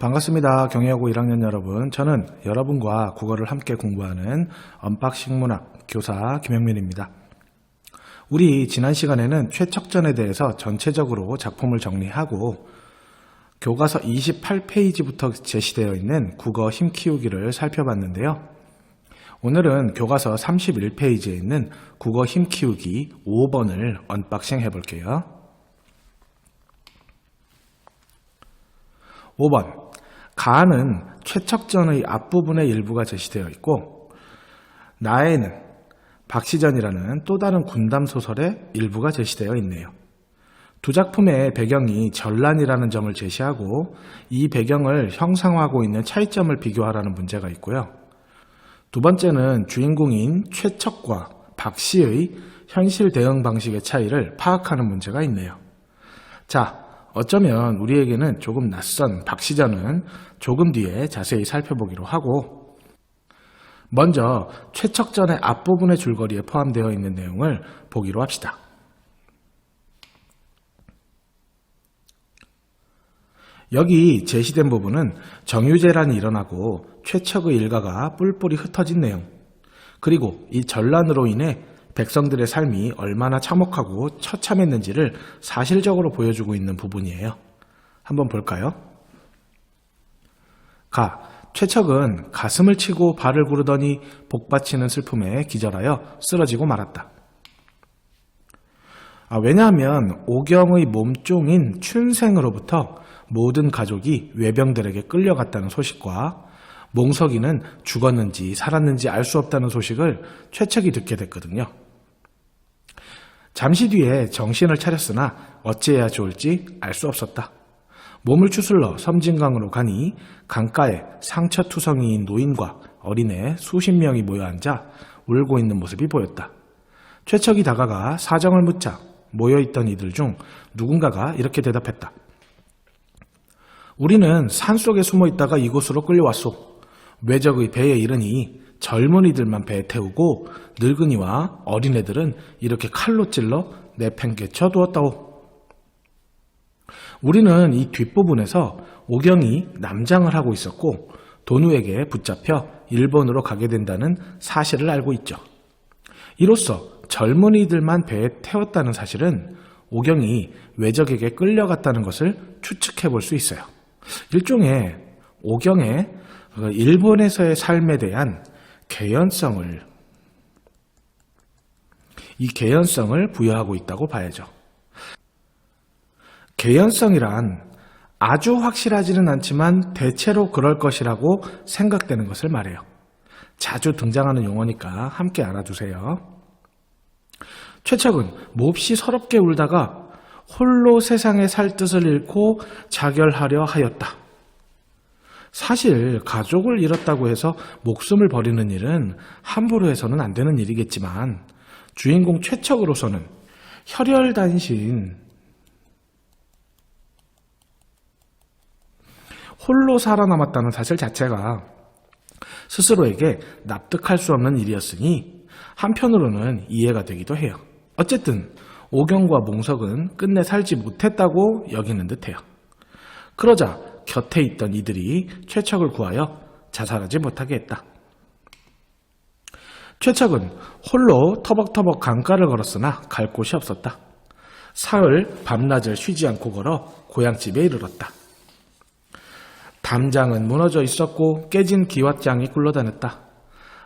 반갑습니다. 경희여고 1학년 여러분. 저는 여러분과 국어를 함께 공부하는 언박싱 문학 교사 김영민입니다. 우리 지난 시간에는 최척전에 대해서 전체적으로 작품을 정리하고 교과서 28페이지부터 제시되어 있는 국어 힘 키우기를 살펴봤는데요. 오늘은 교과서 31페이지에 있는 국어 힘 키우기 5번을 언박싱 해볼게요. 5번. 가는 최척전의 앞부분의 일부가 제시되어 있고 나에는 박시전이라는 또 다른 군담 소설의 일부가 제시되어 있네요. 두 작품의 배경이 전란이라는 점을 제시하고 이 배경을 형상화하고 있는 차이점을 비교하라는 문제가 있고요. 두 번째는 주인공인 최척과 박시의 현실 대응 방식의 차이를 파악하는 문제가 있네요. 자, 어쩌면 우리에게는 조금 낯선 박시전은 조금 뒤에 자세히 살펴보기로 하고 먼저 최척전의 앞부분의 줄거리에 포함되어 있는 내용을 보기로 합시다. 여기 제시된 부분은 정유재란이 일어나고 최척의 일가가 뿔뿔이 흩어진 내용, 그리고 이 전란으로 인해 백성들의 삶이 얼마나 참혹하고 처참했는지를 사실적으로 보여주고 있는 부분이에요. 한번 볼까요? 최척은 가슴을 치고 발을 구르더니 복받치는 슬픔에 기절하여 쓰러지고 말았다. 왜냐하면 오경의 몸종인 춘생으로부터 모든 가족이 외병들에게 끌려갔다는 소식과 몽석이는 죽었는지 살았는지 알 수 없다는 소식을 최척이 듣게 됐거든요. 잠시 뒤에 정신을 차렸으나 어찌해야 좋을지 알 수 없었다. 몸을 추슬러 섬진강으로 가니 강가에 상처투성이인 노인과 어린애 수십 명이 모여 앉아 울고 있는 모습이 보였다. 최척이 다가가 사정을 묻자 모여있던 이들 중 누군가가 이렇게 대답했다. 우리는 산속에 숨어있다가 이곳으로 끌려왔소. 외적의 배에 이르니 젊은이들만 배에 태우고 늙은이와 어린애들은 이렇게 칼로 찔러 내팽개쳐 두었다오. 우리는 이 뒷부분에서 오경이 남장을 하고 있었고 돈우에게 붙잡혀 일본으로 가게 된다는 사실을 알고 있죠. 이로써 젊은이들만 배에 태웠다는 사실은 오경이 외적에게 끌려갔다는 것을 추측해 볼 수 있어요. 일종의 오경의 일본에서의 삶에 대한 개연성을 부여하고 있다고 봐야죠. 개연성이란 아주 확실하지는 않지만 대체로 그럴 것이라고 생각되는 것을 말해요. 자주 등장하는 용어니까 함께 알아두세요. 최척은 몹시 서럽게 울다가 홀로 세상에 살 뜻을 잃고 자결하려 하였다. 사실 가족을 잃었다고 해서 목숨을 버리는 일은 함부로 해서는 안 되는 일이겠지만 주인공 최척으로서는 혈혈단신, 홀로 살아남았다는 사실 자체가 스스로에게 납득할 수 없는 일이었으니 한편으로는 이해가 되기도 해요. 어쨌든 오경과 몽석은 끝내 살지 못했다고 여기는 듯해요. 그러자 곁에 있던 이들이 최척을 구하여 자살하지 못하게 했다. 최척은 홀로 터벅터벅 강가를 걸었으나 갈 곳이 없었다. 사흘 밤낮을 쉬지 않고 걸어 고향집에 이르렀다. 담장은 무너져 있었고 깨진 기왓장이 굴러다녔다.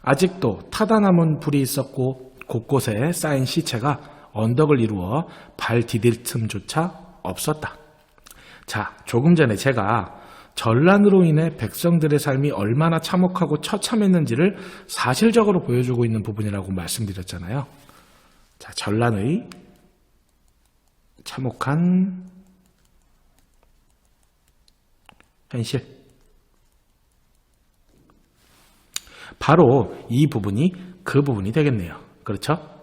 아직도 타다 남은 불이 있었고 곳곳에 쌓인 시체가 언덕을 이루어 발 디딜 틈조차 없었다. 자, 조금 전에 제가 전란으로 인해 백성들의 삶이 얼마나 참혹하고 처참했는지를 사실적으로 보여주고 있는 부분이라고 말씀드렸잖아요. 자, 전란의 참혹한 현실. 바로 이 부분이 그 부분이 되겠네요. 그렇죠?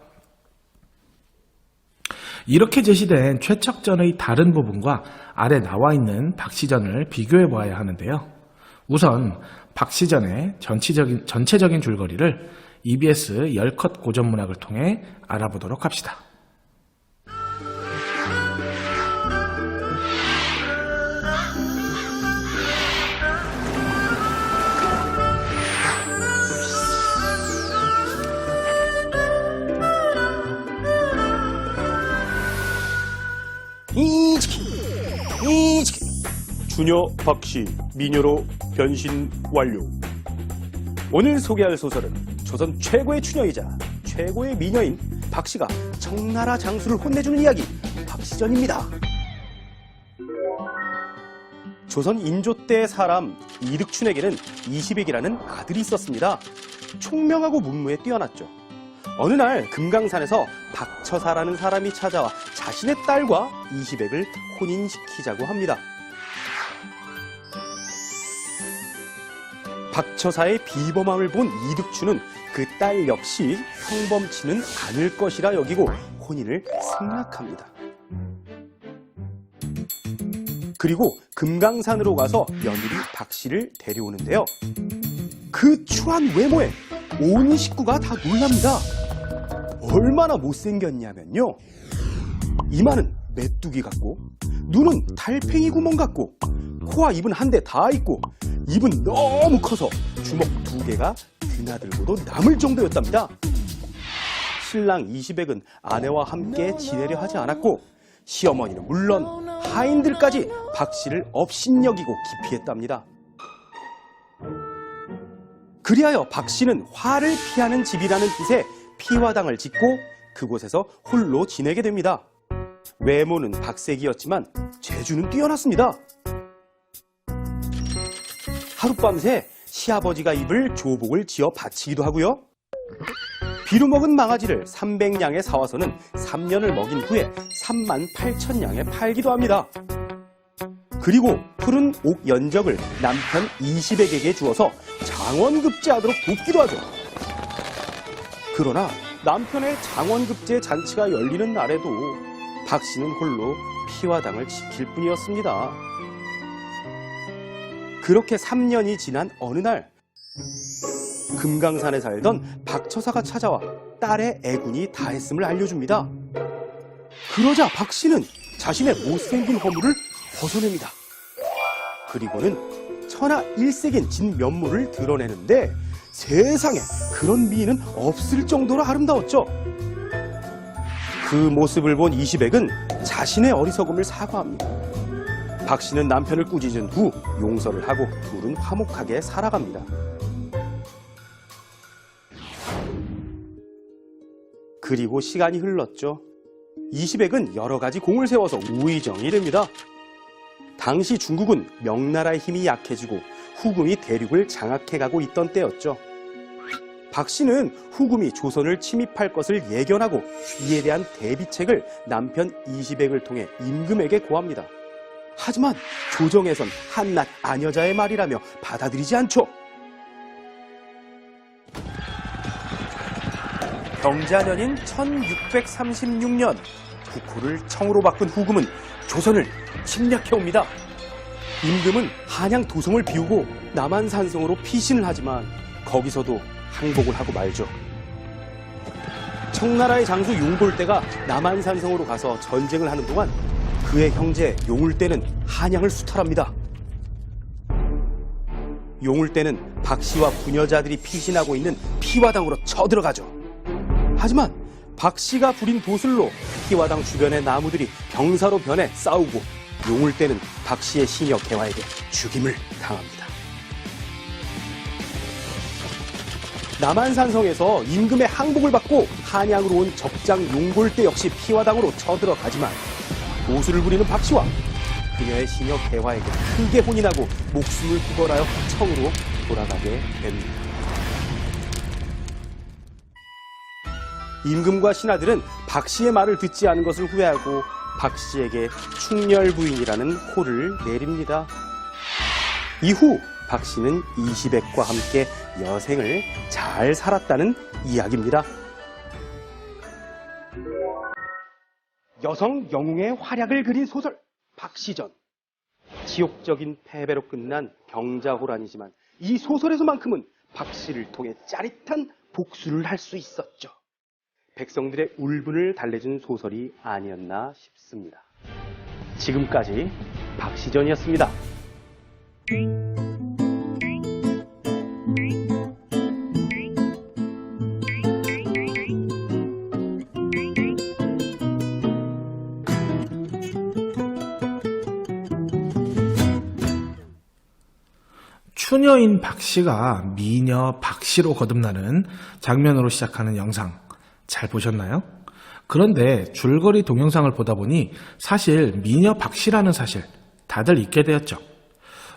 이렇게 제시된 최척전의 다른 부분과 아래 나와 있는 박시전을 비교해 보아야 하는데요. 우선 박시전의 전체적인 줄거리를 EBS 10컷 고전문학을 통해 알아보도록 합시다. 주녀 박씨 미녀로 변신 완료. 오늘 소개할 소설은 조선 최고의 추녀이자 최고의 미녀인 박씨가 청나라 장수를 혼내주는 이야기 박시전입니다. 조선 인조 때 사람 이득춘에게는 이시백이라는 아들이 있었습니다. 총명하고 문무에 뛰어났죠. 어느 날 금강산에서 박처사라는 사람이 찾아와 자신의 딸과 이시백을 혼인시키자고 합니다. 박처사의 비범함을 본 이득춘은 그 딸 역시 평범치는 않을 것이라 여기고 혼인을 승낙합니다. 그리고 금강산으로 가서 며느리 박씨를 데려오는데요. 그 추한 외모에 온 식구가 다 놀랍니다. 얼마나 못생겼냐면요. 이마는 메뚜기 같고, 눈은 달팽이 구멍 같고, 코와 입은 한 대 다 있고, 입은 너무 커서 주먹 2개가 드나들고도 남을 정도였답니다. 신랑 이시백은 아내와 함께 지내려 하지 않았고, 시어머니는 물론 하인들까지 박씨를 업신여기고 기피했답니다. 그리하여 박씨는 화를 피하는 집이라는 뜻의 피화당을 짓고 그곳에서 홀로 지내게 됩니다. 외모는 박색이었지만 재주는 뛰어났습니다. 하룻밤새 시아버지가 입을 조복을 지어 바치기도 하고요. 비루먹은 망아지를 300냥에 사와서는 3년을 먹인 후에 38,000냥에 팔기도 합니다. 그리고 푸른 옥 연적을 남편 이시백에게 주어서 장원급제하도록 돕기도 하죠. 그러나 남편의 장원급제 잔치가 열리는 날에도 박씨는 홀로 피화당을 지킬 뿐이었습니다. 그렇게 3년이 지난 어느 날 금강산에 살던 박처사가 찾아와 딸의 애군이 다했음을 알려줍니다. 그러자 박씨는 자신의 못생긴 허물을 벗어냅니다. 그리고는 천하일색인 진면모를 드러내는데 세상에 그런 미인은 없을 정도로 아름다웠죠. 그 모습을 본 이시백은 자신의 어리석음을 사과합니다. 박씨는 남편을 꾸짖은 후 용서를 하고 둘은 화목하게 살아갑니다. 그리고 시간이 흘렀죠. 이시백은 여러 가지 공을 세워서 우의정이 됩니다. 당시 중국은 명나라의 힘이 약해지고 후금이 대륙을 장악해가고 있던 때였죠. 박씨는 후금이 조선을 침입할 것을 예견하고 이에 대한 대비책을 남편 이시백을 통해 임금에게 고합니다. 하지만 조정에선 한낱 아녀자의 말이라며 받아들이지 않죠. 병자년인 1636년 국호를 청으로 바꾼 후금은 조선을 침략해옵니다. 임금은 한양 도성을 비우고 남한산성으로 피신을 하지만 거기서도 항복을 하고 말죠. 청나라의 장수 용골대가 남한산성으로 가서 전쟁을 하는 동안 그의 형제 용울대는 한양을 수탈합니다. 용울대는 박씨와 부녀자들이 피신하고 있는 피화당으로 쳐들어가죠. 하지만 박씨가 부린 도술로 피화당 주변의 나무들이 병사로 변해 싸우고 용울대는 박씨의 시녀 개화에게 죽임을 당합니다. 남한산성에서 임금의 항복을 받고 한양으로 온 적장 용골대 역시 피화당으로 쳐들어가지만 도술을 부리는 박씨와 그녀의 시녀 개화에게 크게 혼인하고 목숨을 구걸하여 청으로 돌아가게 됩니다. 임금과 신하들은 박씨의 말을 듣지 않은 것을 후회하고 박씨에게 충렬부인이라는 호를 내립니다. 이후 박씨는 이시백과 함께 여생을 잘 살았다는 이야기입니다. 여성 영웅의 활약을 그린 소설 박시전. 지옥적인 패배로 끝난 병자호란이지만 이 소설에서만큼은 박씨를 통해 짜릿한 복수를 할 수 있었죠. 백성들의 울분을 달래준 소설이 아니었나 싶습니다. 지금까지 박시전이었습니다. 수녀인 박씨가 미녀 박씨로 거듭나는 장면으로 시작하는 영상 잘 보셨나요? 그런데 줄거리 동영상을 보다 보니 사실 미녀 박씨라는 사실 다들 잊게 되었죠.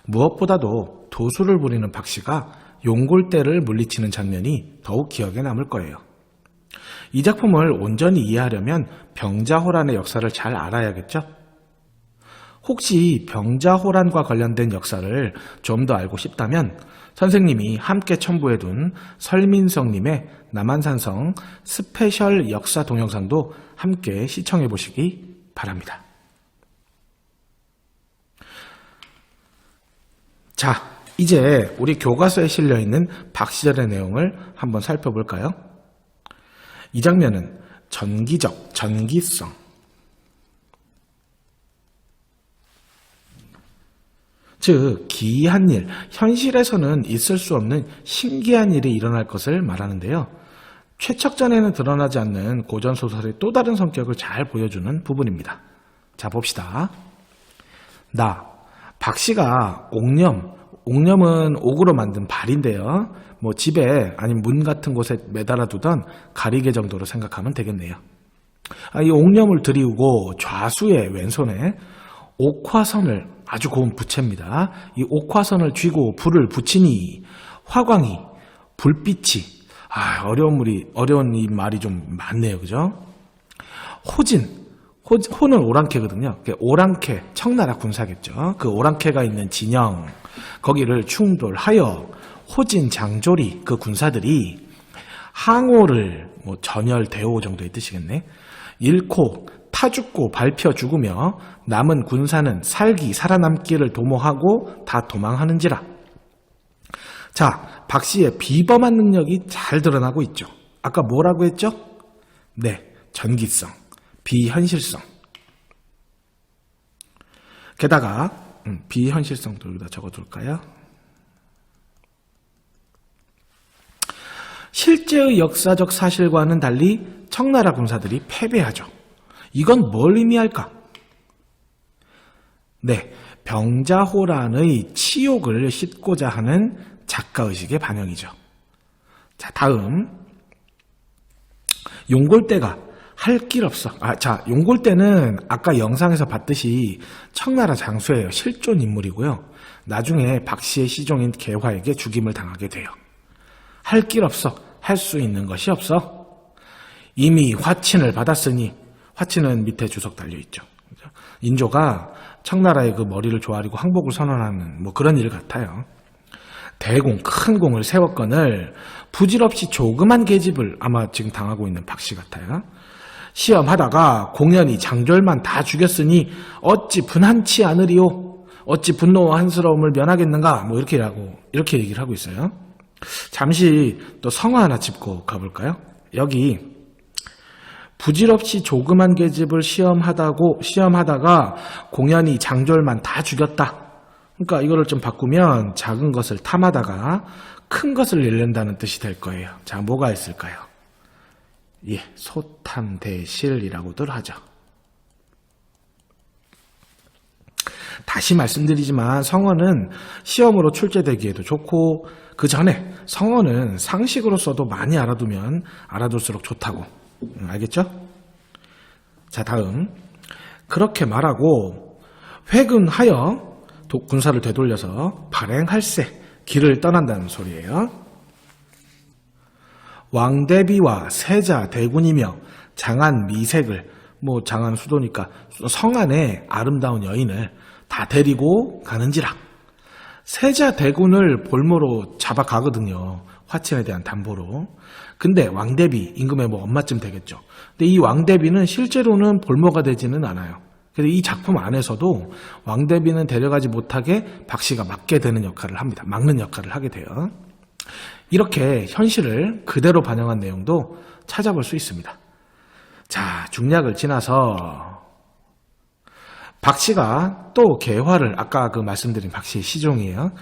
무엇보다도 도수를 부리는 박씨가 용골대를 물리치는 장면이 더욱 기억에 남을 거예요. 이 작품을 온전히 이해하려면 병자호란의 역사를 잘 알아야겠죠? 혹시 병자호란과 관련된 역사를 좀 더 알고 싶다면 선생님이 함께 첨부해둔 설민성님의 남한산성 스페셜 역사 동영상도 함께 시청해 보시기 바랍니다. 자, 이제 우리 교과서에 실려있는 박시절의 내용을 한번 살펴볼까요? 이 장면은 전기적, 전기성. 즉, 기이한 일, 현실에서는 있을 수 없는 신기한 일이 일어날 것을 말하는데요. 최척전에는 드러나지 않는 고전소설의 또 다른 성격을 잘 보여주는 부분입니다. 자, 봅시다. 박씨가 옥념은 옥으로 만든 발인데요. 뭐 집에 아니면 문 같은 곳에 매달아 두던 가리개 정도로 생각하면 되겠네요. 이 옥념을 들이우고 좌수의 왼손에 옥화선을, 아주 고운 부채입니다. 이 옥화선을 쥐고 불을 붙이니 화광이, 불빛이, 어려운 이 말이 좀 많네요. 그죠? 호는 오랑캐거든요. 오랑캐, 청나라 군사겠죠. 그 오랑캐가 있는 진영, 거기를 충돌하여 호진, 장조리, 그 군사들이 항오를, 전열, 대오 정도의 뜻이겠네. 잃고 타 죽고 밟혀 죽으며 남은 군사는 살아남기를 도모하고 다 도망하는지라. 자, 박씨의 비범한 능력이 잘 드러나고 있죠. 아까 뭐라고 했죠? 네, 전기성, 비현실성. 게다가 비현실성도 여기다 적어둘까요? 실제의 역사적 사실과는 달리 청나라 군사들이 패배하죠. 이건 뭘 의미할까? 네, 병자호란의 치욕을 싣고자 하는 작가의식의 반영이죠. 자, 다음 용골대가 할 길 없어. 용골대는 아까 영상에서 봤듯이 청나라 장수예요. 실존 인물이고요. 나중에 박씨의 시종인 계화에게 죽임을 당하게 돼요. 할 길 없어. 할 수 있는 것이 없어. 이미 화친을 받았으니, 화친은 밑에 주석 달려있죠. 인조가 청나라의 그 머리를 조아리고 항복을 선언하는 그런 일 같아요. 대공, 큰 공을 세웠건을 부질없이 조그만 계집을 아마 지금 당하고 있는 박씨 같아요. 시험하다가 공연히 장졸만 다 죽였으니 어찌 분한치 않으리오? 어찌 분노와 한스러움을 면하겠는가? 이렇게 얘기를 하고 있어요. 잠시 또 성화 하나 짚고 가볼까요? 여기 부질없이 조그만 계집을 시험하다가 공연히 장졸만 다 죽였다. 그러니까 이거를 좀 바꾸면 작은 것을 탐하다가 큰 것을 잃는다는 뜻이 될 거예요. 자, 뭐가 있을까요? 예, 소탐대실이라고들 하죠. 다시 말씀드리지만 성어는 시험으로 출제되기에도 좋고 그 전에 성어는 상식으로서도 많이 알아두면 알아둘수록 좋다고. 알겠죠? 자, 다음. 그렇게 말하고 회근하여 군사를 되돌려서 발행할세, 길을 떠난다는 소리예요. 왕대비와 세자 대군이며 장안 미색을, 장안 수도니까 성안에 아름다운 여인을 다 데리고 가는지라. 세자 대군을 볼모로 잡아가거든요. 화친에 대한 담보로. 근데 왕대비, 임금의 엄마쯤 되겠죠. 근데 이 왕대비는 실제로는 볼모가 되지는 않아요. 그래서 이 작품 안에서도 왕대비는 데려가지 못하게 박씨가 막게 되는 역할을 합니다. 막는 역할을 하게 돼요. 이렇게 현실을 그대로 반영한 내용도 찾아볼 수 있습니다. 자, 중략을 지나서 박씨가 또 개화를, 아까 말씀드린 박씨의 시종이에요.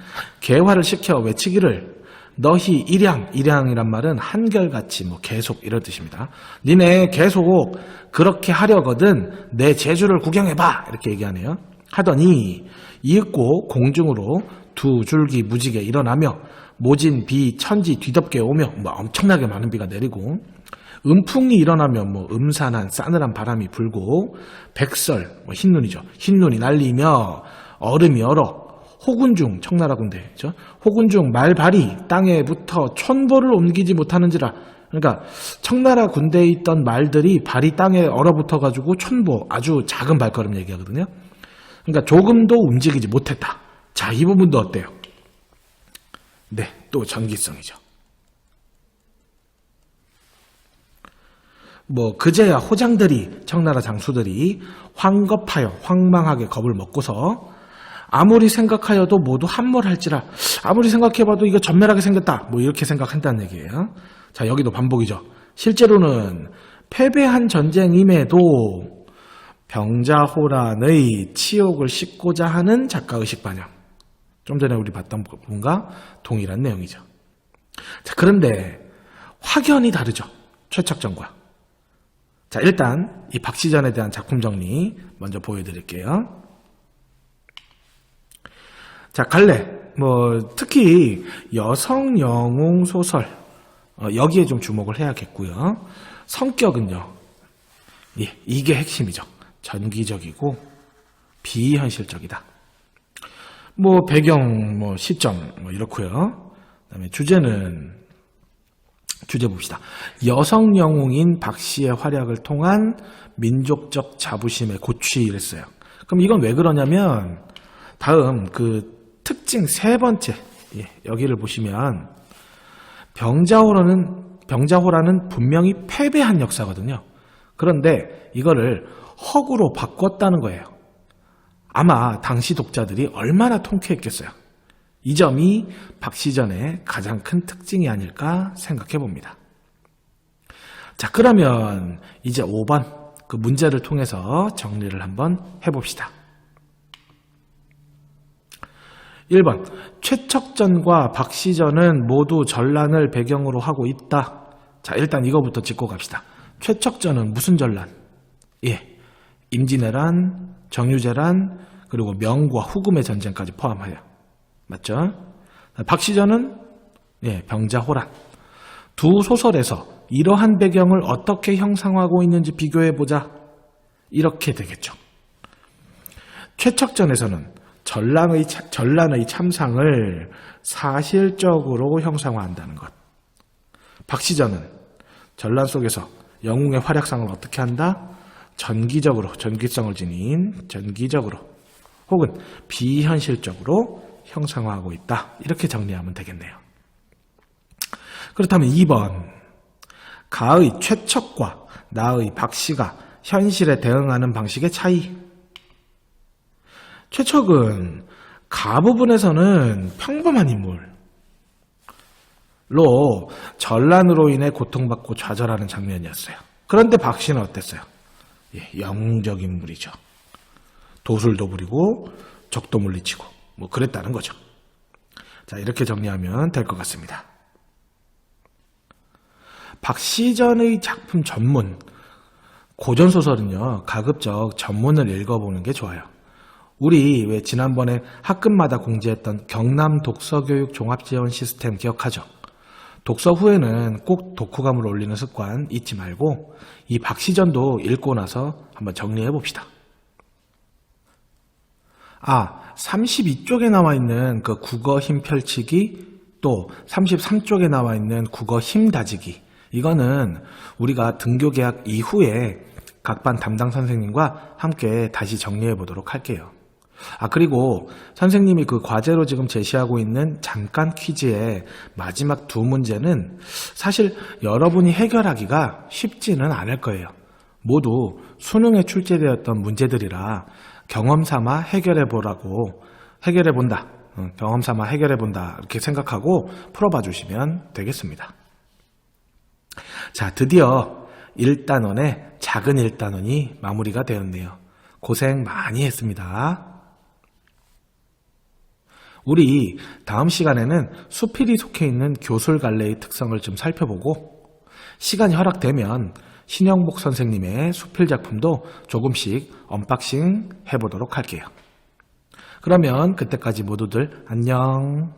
개화를 시켜 외치기를 너희 일양이란 말은 한결같이 계속 이런 뜻입니다. 니네 계속 그렇게 하려거든 내 제주를 구경해봐, 이렇게 얘기하네요. 하더니 이윽고 공중으로 두 줄기 무지개 일어나며 모진 비 천지 뒤덮게 오며 뭐 엄청나게 많은 비가 내리고 음풍이 일어나면 뭐 음산한 싸늘한 바람이 불고 백설 뭐 흰눈이죠. 흰눈이 날리며 얼음이 얼어 혹은 중 청나라 군대 그죠? 혹은 중 말발이 땅에 붙어 촌보를 옮기지 못하는지라. 그러니까 청나라 군대에 있던 말들이 발이 땅에 얼어붙어 가지고 촌보 아주 작은 발걸음 얘기하거든요. 그러니까 조금도 움직이지 못했다. 자, 이 부분도 어때요? 네, 또 전기성이죠. 뭐 그제야 호장들이 청나라 장수들이 황겁하여 황망하게 겁을 먹고서 아무리 생각하여도 모두 함몰할지라. 아무리 생각해봐도 이거 전멸하게 생겼다. 뭐 이렇게 생각한다는 얘기예요. 자, 여기도 반복이죠. 실제로는 패배한 전쟁임에도 병자호란의 치욕을 씻고자 하는 작가의식 반영. 좀 전에 우리 봤던 부분과 동일한 내용이죠. 자, 그런데 확연히 다르죠. 최척전과. 자, 일단 이 박시전에 대한 작품 정리 먼저 보여드릴게요. 자, 갈래. 뭐 특히 여성 영웅 소설 여기에 좀 주목을 해야겠고요. 성격은요. 예, 이게 핵심이죠. 전기적이고 비현실적이다. 뭐 배경, 뭐 시점, 뭐 이렇고요. 그다음에 주제 봅시다. 여성 영웅인 박 씨의 활약을 통한 민족적 자부심의 고취 이랬어요. 그럼 이건 왜 그러냐면 다음 그 특징 세 번째 여기를 보시면 병자호란은 분명히 패배한 역사거든요. 그런데 이거를 허구로 바꿨다는 거예요. 아마 당시 독자들이 얼마나 통쾌했겠어요. 이 점이 박시전의 가장 큰 특징이 아닐까 생각해 봅니다. 자, 그러면 이제 5번 그 문제를 통해서 정리를 한번 해봅시다. 1번 최척전과 박시전은 모두 전란을 배경으로 하고 있다. 자, 일단 이거부터 짚고 갑시다. 최척전은 무슨 전란? 예, 임진왜란, 정유재란, 그리고 명과 후금의 전쟁까지 포함해요. 맞죠? 박시전은 예, 병자호란. 두 소설에서 이러한 배경을 어떻게 형상화하고 있는지 비교해보자. 이렇게 되겠죠. 최척전에서는 전란의 참상을 사실적으로 형상화한다는 것. 박시전은 전란 속에서 영웅의 활약상을 어떻게 한다? 전기성을 지닌 전기적으로 혹은 비현실적으로 형상화하고 있다. 이렇게 정리하면 되겠네요. 그렇다면 2번 가의 최척과 나의 박씨가 현실에 대응하는 방식의 차이. 최척은 가 부분에서는 평범한 인물로 전란으로 인해 고통받고 좌절하는 장면이었어요. 그런데 박씨는 어땠어요? 예, 영웅적 인물이죠. 도술도 부리고 적도 물리치고 뭐 그랬다는 거죠. 자, 이렇게 정리하면 될 것 같습니다. 박시전의 작품 전문, 고전소설은요, 가급적 전문을 읽어보는 게 좋아요. 우리 왜 지난번에 학급마다 공지했던 경남 독서교육 종합지원 시스템 기억하죠? 독서 후에는 꼭 독후감을 올리는 습관 잊지 말고 이 박시전도 읽고 나서 한번 정리해 봅시다. 32쪽에 나와 있는 그 국어 힘 펼치기, 또 33쪽에 나와 있는 국어 힘 다지기, 이거는 우리가 등교 개학 이후에 각 반 담당 선생님과 함께 다시 정리해 보도록 할게요. 그리고 선생님이 그 과제로 지금 제시하고 있는 잠깐 퀴즈의 마지막 두 문제는 사실 여러분이 해결하기가 쉽지는 않을 거예요. 모두 수능에 출제되었던 문제들이라 경험 삼아 경험 삼아 해결해 본다 이렇게 생각하고 풀어봐 주시면 되겠습니다. 자, 드디어 1단원의 작은 1단원이 마무리가 되었네요. 고생 많이 했습니다. 우리 다음 시간에는 수필이 속해 있는 교술갈래의 특성을 좀 살펴보고 시간이 허락되면 신영복 선생님의 수필 작품도 조금씩 언박싱 해보도록 할게요. 그러면 그때까지 모두들 안녕.